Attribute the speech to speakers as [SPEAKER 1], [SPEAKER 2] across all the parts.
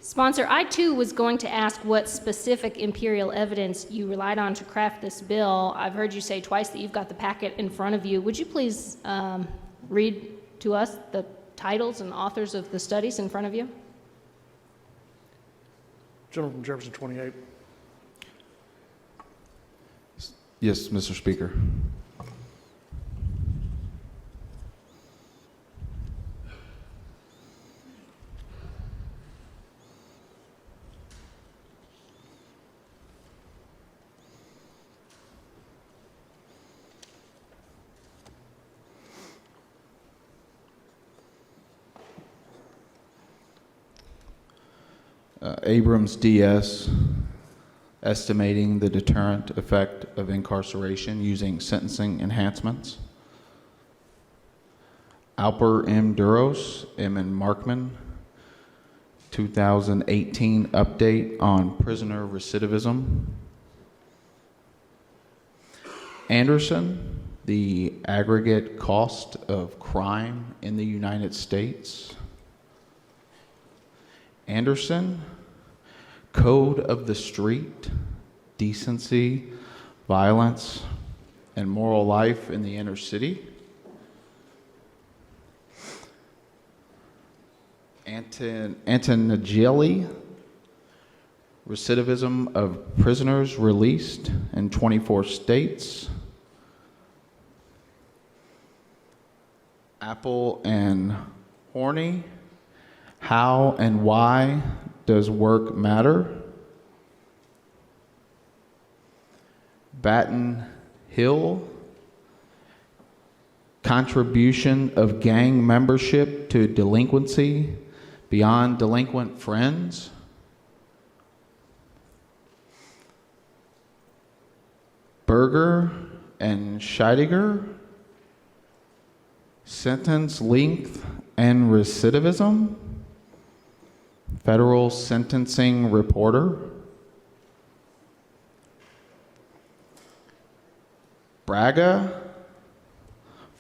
[SPEAKER 1] Sponsor, I too was going to ask what specific imperial evidence you relied on to craft this bill. I've heard you say twice that you've got the packet in front of you. Would you please read to us the titles and authors of the studies in front of you?
[SPEAKER 2] Gentleman from Jefferson 28.
[SPEAKER 3] Yes, Mr. Speaker. Abrams DS, estimating the deterrent effect of incarceration using sentencing enhancements. Alper M. Duros, M. and Markman, 2018 update on prisoner recidivism. Anderson, the aggregate cost of crime in the United States. Anderson, Code of the Street, Decency, Violence, and Moral Life in the Inner City. Antonageli, Recidivism of Prisoners Released in 24 States. Apple and Horney, How and Why Does Work Matter? Batten Hill, Contribution of Gang Membership to Delinquency Beyond Delinquent Friends. Berger and Scheidegger, Sentence Length and Recidivism. Federal Sentencing Reporter. Braga,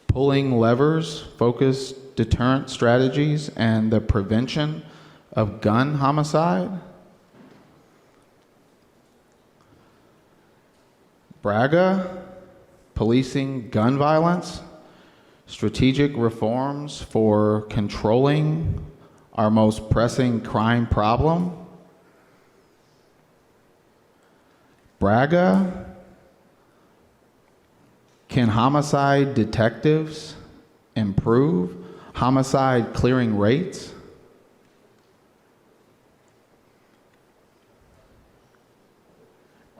[SPEAKER 3] Pulling Levers, Focused Deterrent Strategies and the Prevention of Gun Homicide. Braga, Policing Gun Violence, Strategic Reforms for Controlling Our Most Pressing Crime Problem. Braga, Can Homicide Detectives Improve Homicide Clearing Rates?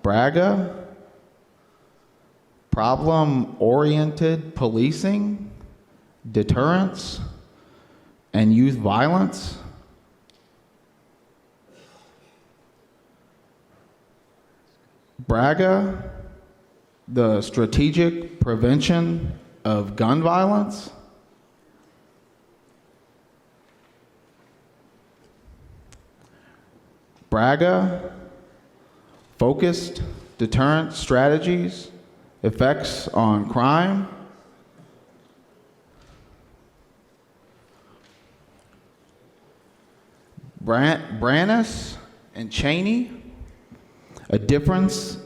[SPEAKER 3] Braga, Problem-Oriented Policing, Deterrence, and Youth Violence. Braga, the Strategic Prevention of Gun Violence. Braga, Focused Deterrent Strategies, Effects on Crime. Brannis and Cheney, a difference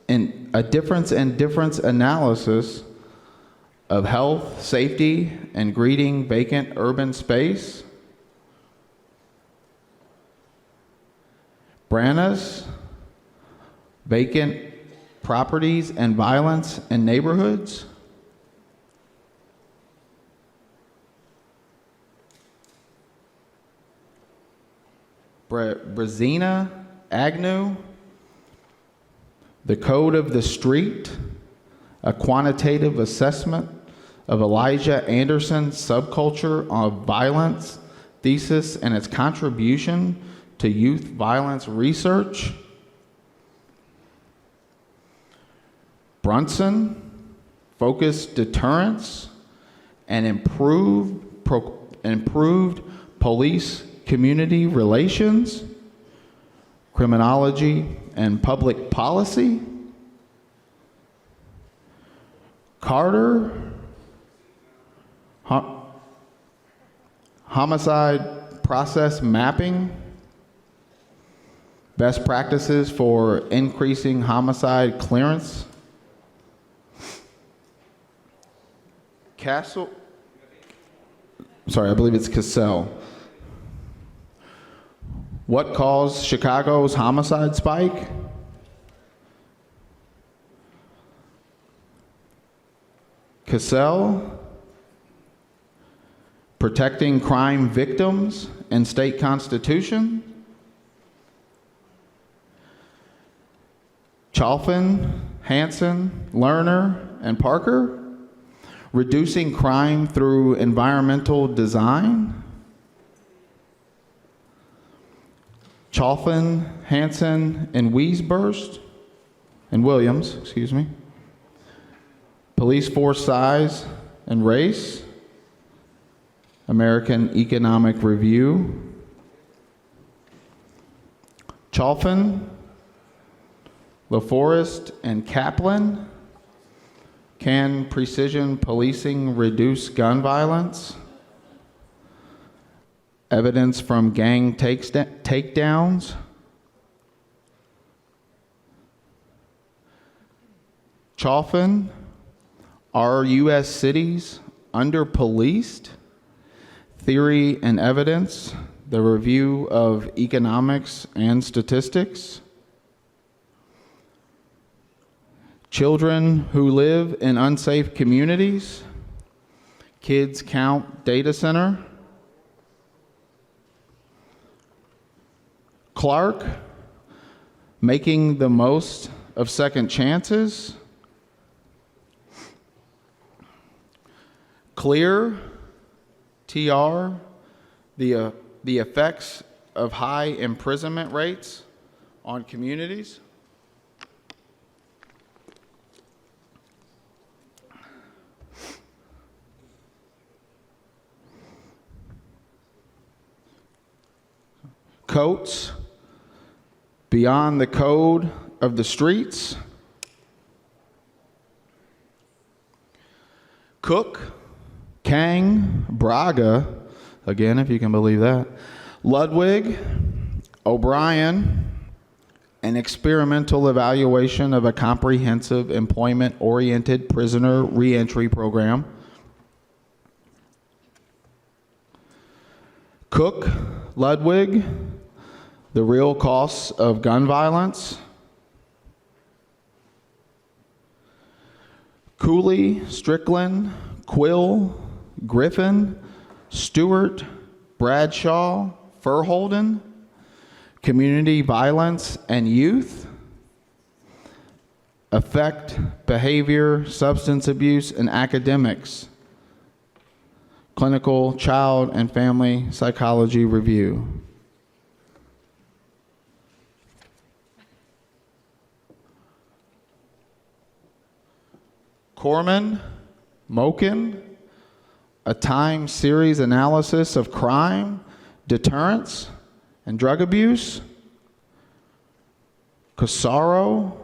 [SPEAKER 3] and difference analysis of health, safety, and greeting vacant urban space. Brannis, vacant properties and violence in neighborhoods. Brazina, Agnew, The Code of the Street, a quantitative assessment of Elijah Anderson's subculture of violence thesis and its contribution to youth violence research. Brunson, Focused Deterrence and improved police community relations, criminology and public policy. Carter, homicide process mapping, best practices for increasing homicide clearance. I believe it's Cassell. What caused Chicago's homicide spike? Cassell. Protecting crime victims and state constitution. Chalfin, Hansen, Lerner, and Parker. Reducing crime through environmental design. Chalfin, Hansen, and Williams, Police force size and race. American Economic Review. Chalfin, LaForest, and Kaplan. Can precision policing reduce gun violence? Evidence from gang takedowns. Chalfin, are U.S. cities under-policed? Theory and evidence, the review of economics and statistics. Children who live in unsafe communities. Kids Count Data Center. Clark, making the most of second chances. Clear, TR, the effects of high imprisonment rates on communities. Coates, beyond the code of the streets. Cook, Kang, Braga, again, if you can believe that, Ludwig, O'Brien, an experimental evaluation of a comprehensive employment-oriented prisoner reentry program. Cook, Ludwig, the real costs of gun violence. Cooley, Strickland, Quill, Griffin, Stewart, Bradshaw, Furholden, community violence and youth, affect, behavior, substance abuse, and academics, clinical, child, and family psychology review. Corman, Moken, a time series analysis of crime, deterrence, and drug abuse. Casaro,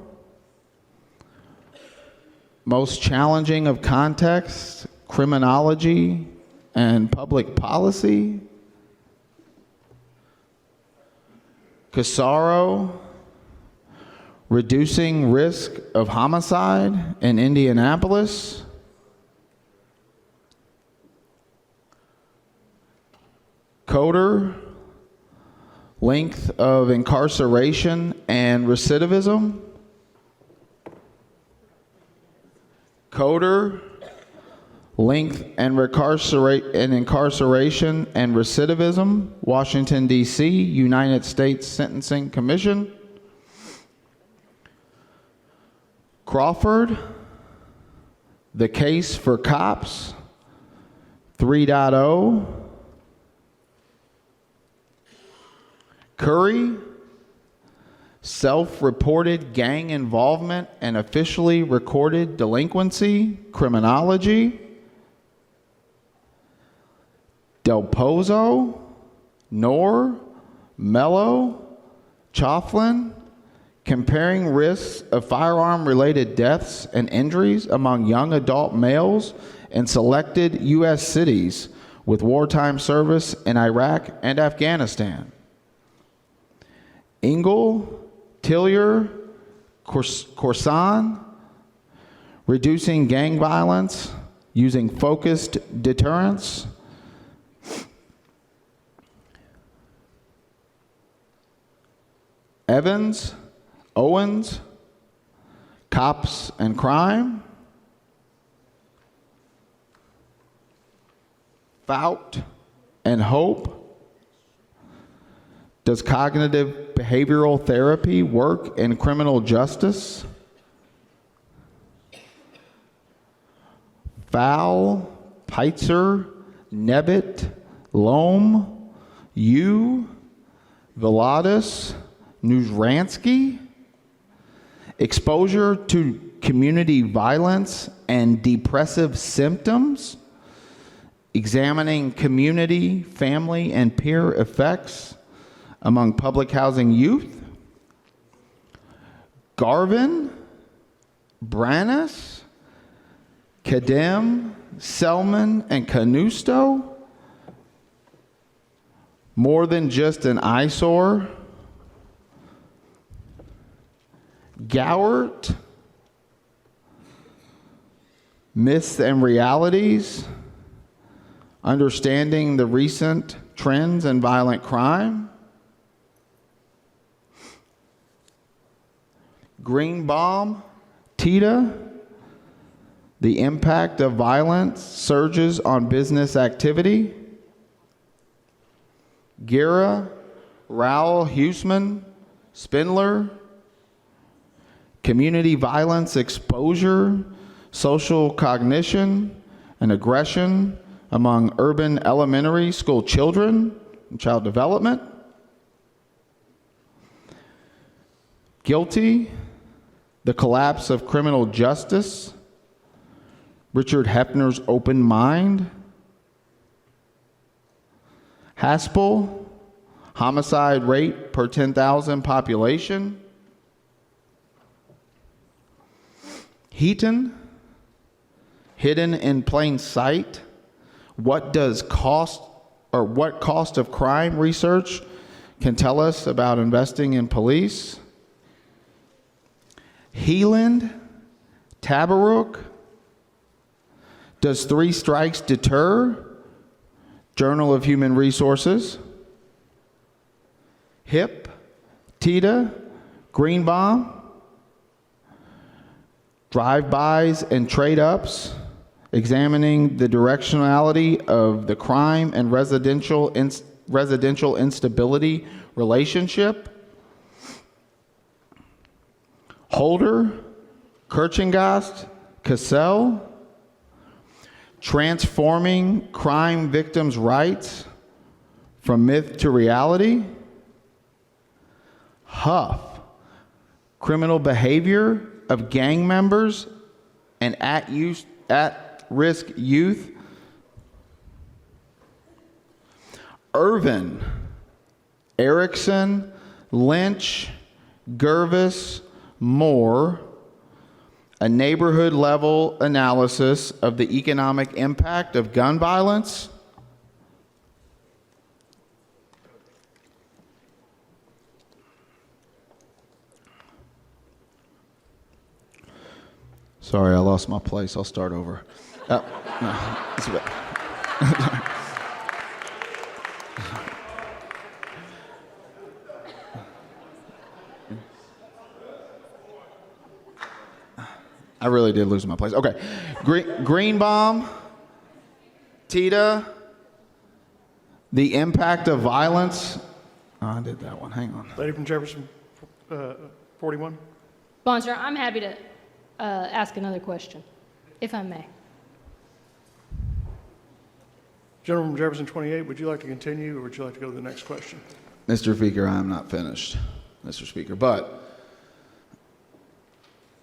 [SPEAKER 3] most challenging of context, criminology, and public policy. Casaro, reducing risk of homicide in Indianapolis. Coder, length of incarceration and recidivism. Coder, length and incarceration and recidivism, Washington, D.C., United States Sentencing Commission. Crawford, the case for cops, 3.0. Curry, self-reported gang involvement and officially recorded delinquency, criminology. Del Pozo, Knorr, Mello, Chauflin, comparing risks of firearm-related deaths and injuries among young adult males in selected U.S. cities with wartime service in Iraq and Afghanistan. Ingle, Tillier, Corson, reducing gang violence using focused deterrence. Evans, Owens, cops and crime. Fout and Hope. Does cognitive behavioral therapy work in criminal justice? Fowl, Peitzer, Nebbit, Loam, Yu, Veladis, Nuzransky. Exposure to community violence and depressive symptoms. Examining community, family, and peer effects among public housing youth. Garvin, Brannis, Kadem, Selman, and Canusto. More than just an eyesore. Gowert, Myths and Realities. Understanding the recent trends in violent crime. Greenbaum, Tita, the impact of violence surges on business activity. Guerra, Rowell, Huseman, Spindler, community violence exposure, social cognition, and aggression among urban elementary school children and child development. Guilty, the collapse of criminal justice, Richard Hefner's open mind. Haspel, homicide rate per 10,000 population. Heaton, hidden in plain sight. What cost of crime research can tell us about investing in police? Heeland, Tabarrok, does 3 strikes deter? Journal of Human Resources. Hip, Tita, Greenbaum, drive-bys and trade-ups, examining the directionality of the crime and residential instability relationship. Holder, Kirchengast, Cassell, transforming crime victims' rights from myth to reality. Huff, criminal behavior of gang members and at-risk youth. Irvin, Erickson, Lynch, Gervis, Moore, a neighborhood-level analysis of the economic impact of gun violence. Sorry, I lost my place. I'll start over. No, it's a bit. I really did lose my place. Okay. Greenbaum, Tita, the impact of violence. Oh, I did that one. Hang on.
[SPEAKER 2] Lady from Jefferson, 41.
[SPEAKER 1] Sponsor, I'm happy to ask another question, if I may.
[SPEAKER 2] Gentleman from Jefferson, 28, would you like to continue or would you like to go to the next question?
[SPEAKER 3] Mr. Speaker, I am not finished, Mr. Speaker, but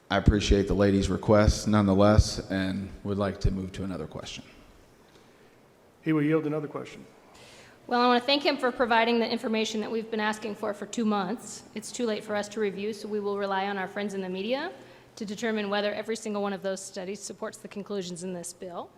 [SPEAKER 3] I appreciate the lady's request nonetheless and would like to move to another question.
[SPEAKER 2] He will yield another question.
[SPEAKER 1] Well, I want to thank him for providing the information that we've been asking for 2 months. It's too late for us to review, so we will rely on our friends in the media to determine whether every single one of those studies supports the conclusions in this bill.